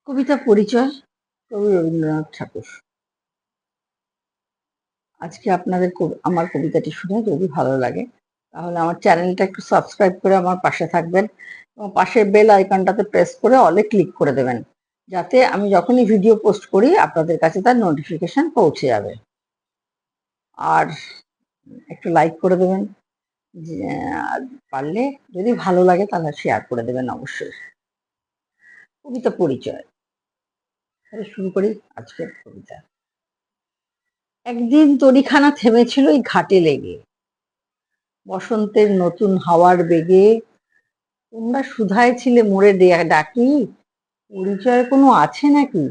কবিতা পরিচয় কবি রবীন্দ্রনাথ ঠাকুর। আজকে আপনাদের আমার কবিতাটি শুনে যদি ভালো লাগে তাহলে আমার চ্যানেলটা একটু সাবস্ক্রাইব করে আমার পাশে থাকবেন এবং পাশের বেল আইকনটাতে প্রেস করে অলে ক্লিক করে দেবেন, যাতে আমি যখনই ভিডিও পোস্ট করি আপনাদের কাছে তার নোটিফিকেশন পৌঁছে যাবে। আর একটু লাইক করে দেবেন, আর পারলে যদি ভালো লাগে তাহলে শেয়ার করে দেবেন অবশ্যই। কবিতা পরিচয়, তাহলে শুরু করি আজকের কবিতা। একদিন তরীখানা থেমেছিল এই ঘাটে লেগে, বসন্তের নতুন হাওয়ার বেগে। তোমরা শুধায় ছিলে মোরে ডাকি, পরিচয় কোনো আছে নাকি,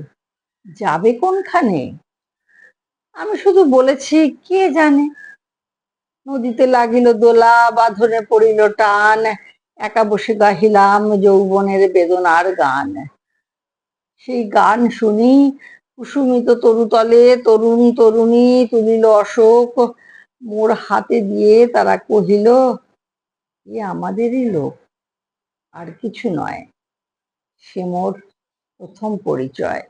যাবে কোনখানে? আমি শুধু বলেছি কে জানে। নদীতে লাগিল দোলা, বাঁধনে পড়িল টান, একা বসে গাহিলাম যৌবনের বেদনার গান। সেই গান শুনি কুসুমিত তরুতলে তরুণ তরুণী তুলিল অশোক, মোর হাতে দিয়ে তারা কহিল, এ আমাদেরই লোক, আর কিছু নয়। সে মোর প্রথম পরিচয়।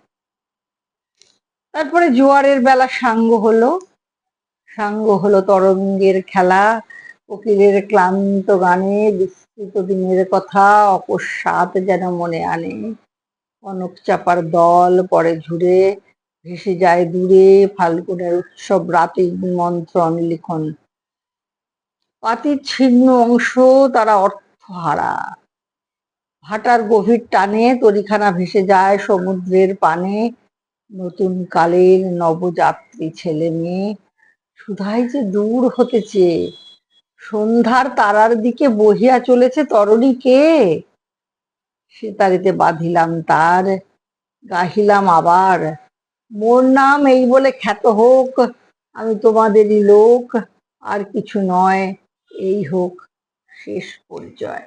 তারপরে জোয়ারের বেলা সাঙ্গ হলো তরঙ্গের খেলা, কোকিলের ক্লান্ত গানে বিস্তৃত দিনের কথা অকস্মাৎ যেন মনে আনে। কনক চাপার দল পরে ঝুড়ে ভেসে যায় দূরে, ফাল্গুনের উৎসব রাতে নিমন্ত্রণ লিখন। পাতির ছিন্ন অংশ তারা অর্থহারা, ভাটার গভীর টানে তরিখানা ভেসে যায় সমুদ্রের পানে। নতুন কালের নবযাত্রী ছেলে মেয়ে শুধাই যে দূর হতেছে, সন্ধ্যার তারার দিকে বহিয়া চলেছে তরণী কে? সে তারিতে বাঁধিলাম তার, গাহিলাম আবার, মোর নাম এই বলে খ্যাত হোক, আমি তোমাদেরই লোক, আর কিছু নয়, এই হোক শেষ পরিচয়।